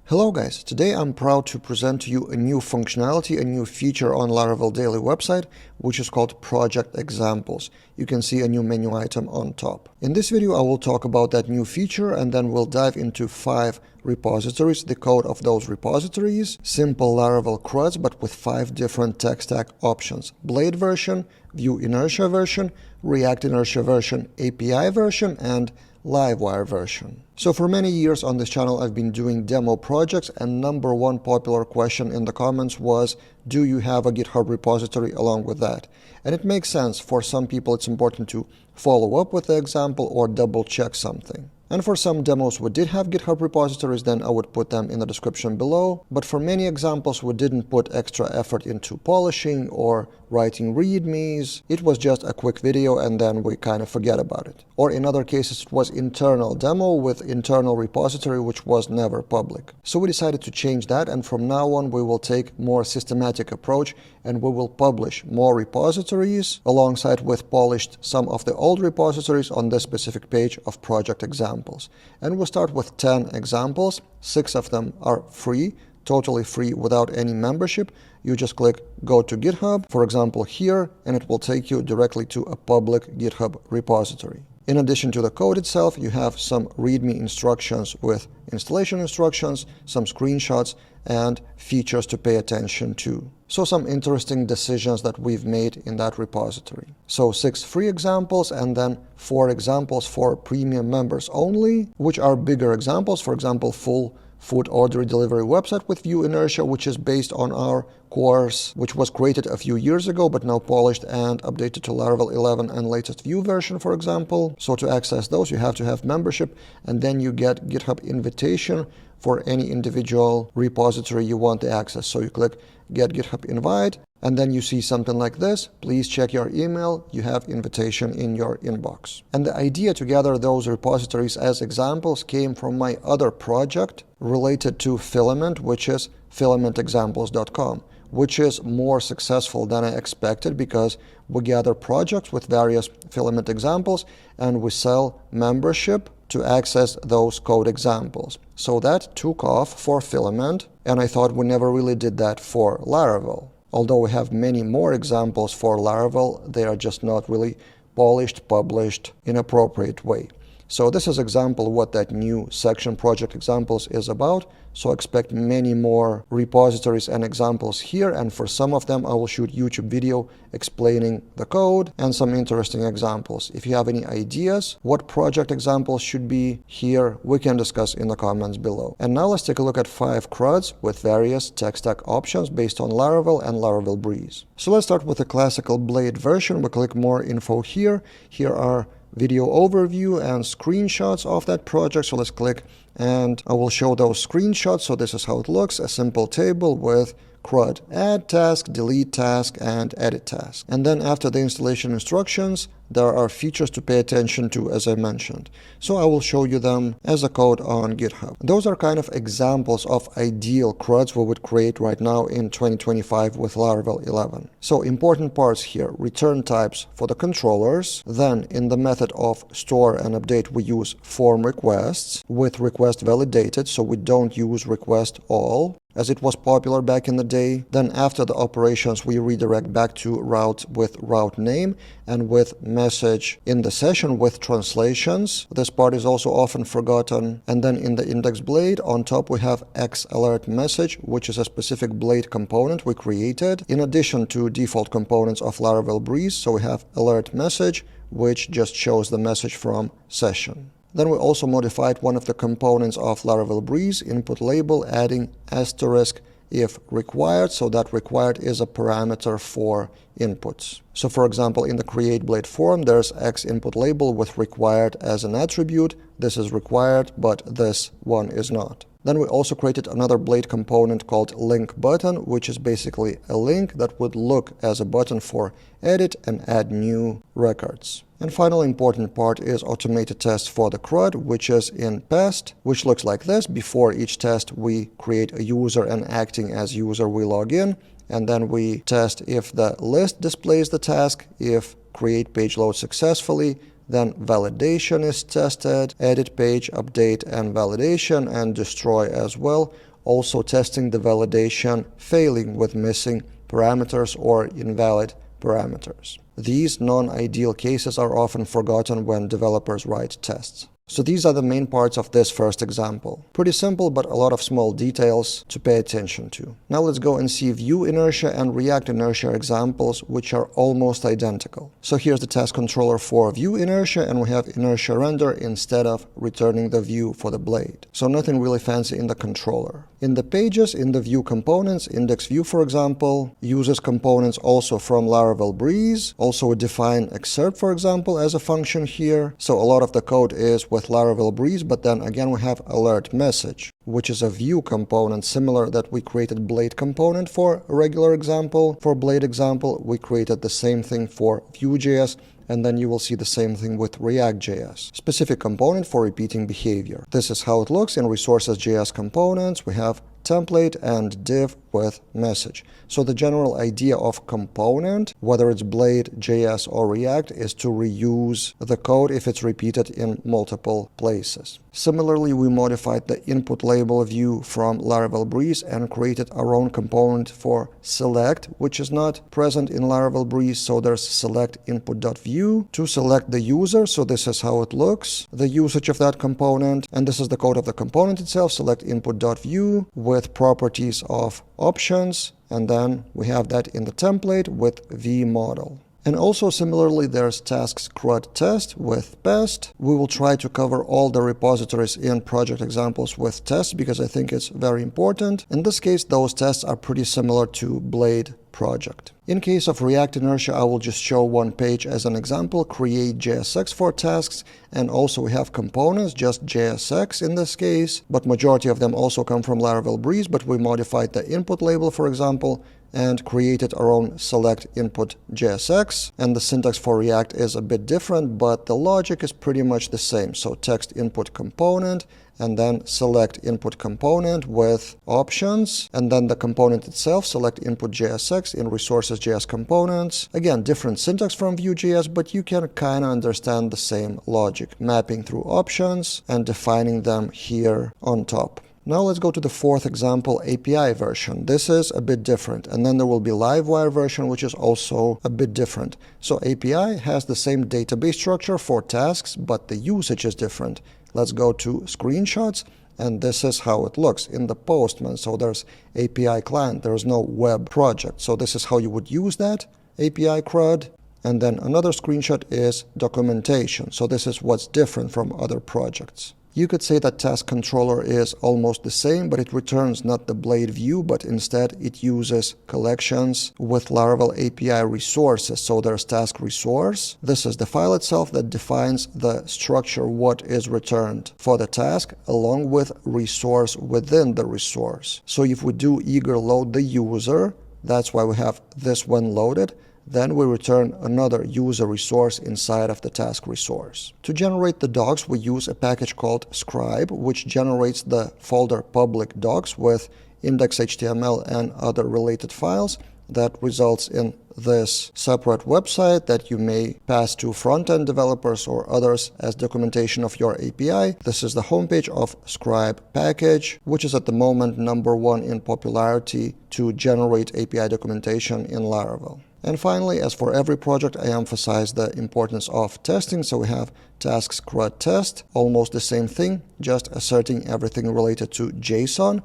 Hello guys, today I'm proud to present to you a new functionality, a new feature on Laravel Daily website, which is called Project Examples. You can see a new menu item on top. In this video, I will talk about that new feature and then we'll dive into 5 repositories, the code of those repositories, simple Laravel CRUDs, but with 5 different tech stack options: Blade version, Vue Inertia version, React Inertia version, API version, and Livewire version. So for many years on this channel, I've been doing demo projects, and number one popular question in the comments was, do you have a GitHub repository along with that? And it makes sense. For some people, it's important to follow up with the example or double check something. And for some demos we did have GitHub repositories, then I would put them in the description below. But for many examples, we didn't put extra effort into polishing or writing readmes. It was just a quick video and then we kind of forget about it. Or in other cases, it was internal demo with internal repository, which was never public. So we decided to change that, and from now on we will take more systematic approach and we will publish more repositories alongside with polished some of the old repositories on this specific page of project examples. And we'll start with 10 examples. 6 of them are free, totally free without any membership. You just click go to GitHub, for example here, and it will take you directly to a public GitHub repository. In addition to the code itself, you have some README instructions with installation instructions, some screenshots, and features to pay attention to. So some interesting decisions that we've made in that repository. So 6 free examples and then 4 examples for premium members only, which are bigger examples. For example, full food order delivery website with Vue Inertia, which is based on our course, which was created a few years ago, but now polished and updated to Laravel 11 and latest Vue version, for example. So to access those, you have to have membership, and then you get GitHub invitation for any individual repository you want to access. So you click get GitHub invite, and then you see something like this. Please check your email. You have invitation in your inbox. And the idea to gather those repositories as examples came from my other project related to Filament, which is filamentexamples.com, which is more successful than I expected because we gather projects with various filament examples and we sell membership to access those code examples. So that took off for Filament, and I thought we never really did that for Laravel. Although we have many more examples for Laravel, they are just not really polished, published in appropriate way. So this is example what that new section project examples is about. So expect many more repositories and examples here, and for some of them I will shoot YouTube video explaining the code and some interesting examples. If you have any ideas what project examples should be here, we can discuss in the comments below. And now let's take a look at 5 CRUDs with various tech stack options based on Laravel and Laravel Breeze. So let's start with the classical Blade version. We click more info here. Here are video overview and screenshots of that project. So let's click and I will show those screenshots. So this is how it looks: a simple table with CRUD add task, delete task, and edit task. And then after the installation instructions, there are features to pay attention to, as I mentioned. So I will show you them as a code on GitHub. Those are kind of examples of ideal CRUDs we would create right now in 2025 with Laravel 11. So important parts here: return types for the controllers. Then in the method of store and update, we use form requests with request validated, so we don't use request all, as it was popular back in the day. Then after the operations, we redirect back to route with route name and with message in the session with translations. This part is also often forgotten. And then in the index blade on top, we have X alert message, which is a specific blade component we created in addition to default components of Laravel Breeze. So we have alert message, which just shows the message from session. Then we also modified one of the components of Laravel Breeze, input label, adding asterisk if required. So that required is a parameter for inputs. So for example, in the create blade form, there's X input label with required as an attribute. This is required, but this one is not. Then we also created another blade component called link button, which is basically a link that would look as a button for edit and add new records. And final important part is automated test for the CRUD, which is in past, which looks like this. Before each test, we create a user, and acting as user, we log in, and then we test if the list displays the task, if create page loads successfully, Then validation is tested, edit page, update and validation, and destroy as well. also testing the validation failing with missing parameters or invalid parameters. These non-ideal cases are often forgotten when developers write tests. So these are the main parts of this first example. Pretty simple, but a lot of small details to pay attention to. Now let's go and see Vue Inertia and React Inertia examples, which are almost identical. So here's the task controller for Vue Inertia, and we have inertia render instead of returning the view for the blade. So nothing really fancy in the controller. In the pages, in the Vue components, index view, for example, uses components also from Laravel Breeze, also a define excerpt, for example, as a function here. So a lot of the code is with Laravel Breeze, but then again we have alert message, which is a Vue component similar that we created Blade component for a regular example. For Blade example, we created the same thing for Vue.js, and then you will see the same thing with React.js. Specific component for repeating behavior. This is how it looks in resources.js components. We have template and div with message. So the general idea of component, whether it's Blade, JS, or React, is to reuse the code if it's repeated in multiple places. Similarly, we modified the input label view from Laravel Breeze and created our own component for select, which is not present in Laravel Breeze. So there's select input.view to select the user. So this is how it looks, the usage of that component. And this is the code of the component itself, select input.view with properties of options. And then we have that in the template with vModel. And also similarly, there's tasks CRUD test with pest. We will try to cover all the repositories in project examples with tests because I think it's very important. In this case, those tests are pretty similar to Blade project. In case of React Inertia, I will just show one page as an example, create JSX for tasks, and also we have components, just JSX in this case, but majority of them also come from Laravel Breeze, but we modified the input label, for example, and created our own select input JSX. And the syntax for React is a bit different, but the logic is pretty much the same. So text input component, and then select input component with options, and then the component itself, select input JSX in resources.js components. Again, different syntax from Vue.js, but you can kind of understand the same logic, mapping through options and defining them here on top. Now let's go to the fourth example, API version. This is a bit different. And then there will be Livewire version, which is also a bit different. So API has the same database structure for tasks, but the usage is different. Let's go to screenshots, and this is how it looks in the Postman. So there's API client, there's no web project. So this is how you would use that, API CRUD. And then another screenshot is documentation. So this is what's different from other projects. You could say that task controller is almost the same, but it returns not the Blade view, but instead it uses collections with Laravel API resources. So there's task resource. This is the file itself that defines the structure, what is returned for the task, along with resource within the resource. So if we do eager load the user, that's why we have this one loaded. Then we return another user resource inside of the task resource. To generate the docs, we use a package called scribe, which generates the folder public docs with index.html and other related files. That results in this separate website that you may pass to front-end developers or others as documentation of your API. This is the homepage of Scribe package, which is at the moment #1 in popularity to generate API documentation in Laravel. And finally, as for every project, I emphasize the importance of testing. So we have tasks CRUD test, almost the same thing, just asserting everything related to JSON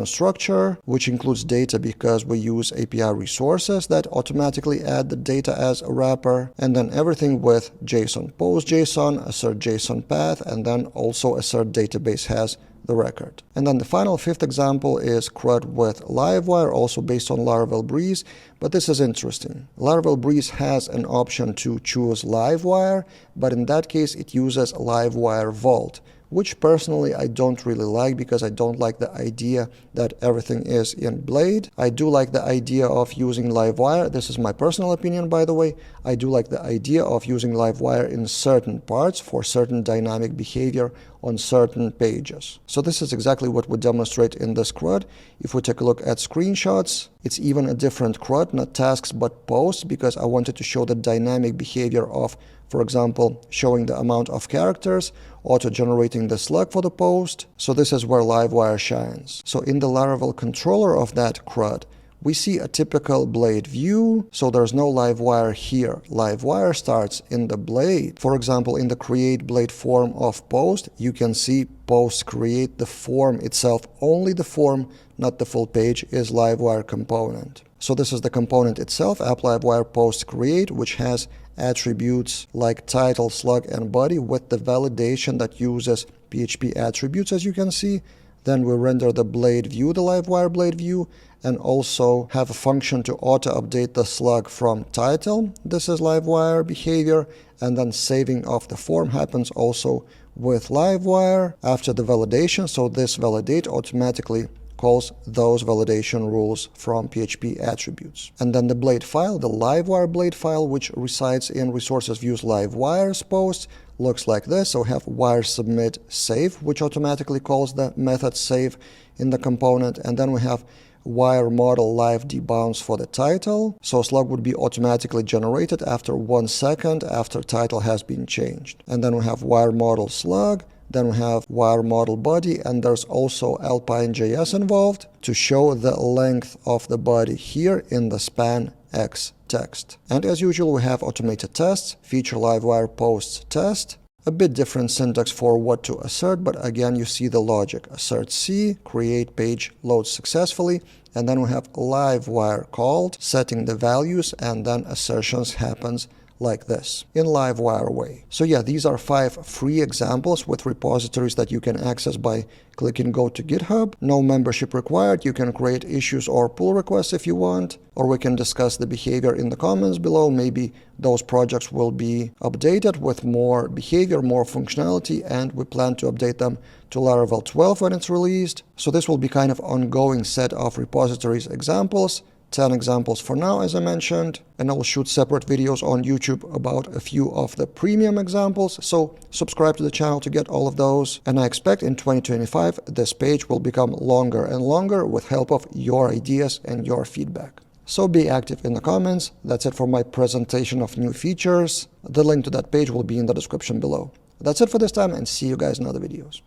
structure, which includes data because we use API resources that automatically add the data as a wrapper, and then everything with JSON, post JSON, assert JSON path, and then also assert database has the record. And then the final fifth example is CRUD with Livewire, also based on Laravel Breeze, but this is interesting. Laravel Breeze has an option to choose Livewire, but in that case it uses Livewire Vault, which personally I don't really like because I don't like the idea that everything is in Blade. I do like the idea of using Livewire. This is my personal opinion, by the way. I do like the idea of using Livewire in certain parts for certain dynamic behavior on certain pages. So this is exactly what we demonstrate in this CRUD. If we take a look at screenshots, it's even a different CRUD, not tasks but posts, because I wanted to show the dynamic behavior of For example, showing the amount of characters, auto-generating the slug for the post. So this is where Livewire shines. So in the Laravel controller of that CRUD, we see a typical Blade view, so there's no Livewire here. Livewire starts in the Blade. For example, in the create Blade form of post, you can see post create the form itself. Only the form, not the full page, is Livewire component. So this is the component itself, app Livewire post create, which has attributes like title, slug, and body with the validation that uses PHP attributes, as you can see. Then we render the Blade view, the Livewire Blade view, and also have a function to auto-update the slug from title. This is Livewire behavior, and then saving of the form happens also with Livewire after the validation. So this validate automatically calls those validation rules from PHP attributes. And then the Blade file, the Livewire Blade file, which resides in resources views Livewire's post, looks like this. So we have wire submit save, which automatically calls the method save in the component. And then we have wire model live debounce for the title. So slug would be automatically generated after 1 second after title has been changed. And then we have wire model slug. Then we have wire model body, and there's also Alpine.js involved to show the length of the body here in the span X text. And as usual, we have automated tests, feature Livewire posts test. A bit different syntax for what to assert, but again, you see the logic. Assert C, create page loads successfully, and then we have Livewire called, setting the values, and then assertions happens like this in Livewire way. So yeah, these are 5 free examples with repositories that you can access by clicking go to GitHub. No membership required. You can create issues or pull requests if you want, or we can discuss the behavior in the comments below. Maybe those projects will be updated with more behavior, more functionality, and we plan to update them to Laravel 12 when it's released. So this will be kind of ongoing set of repositories examples. 10 examples for now, as I mentioned, and I will shoot separate videos on YouTube about a few of the premium examples, so subscribe to the channel to get all of those. And I expect in 2025 this page will become longer and longer with help of your ideas and your feedback. So be active in the comments. That's it for my presentation of new features. The link to that page will be in the description below. That's it for this time, and see you guys in other videos.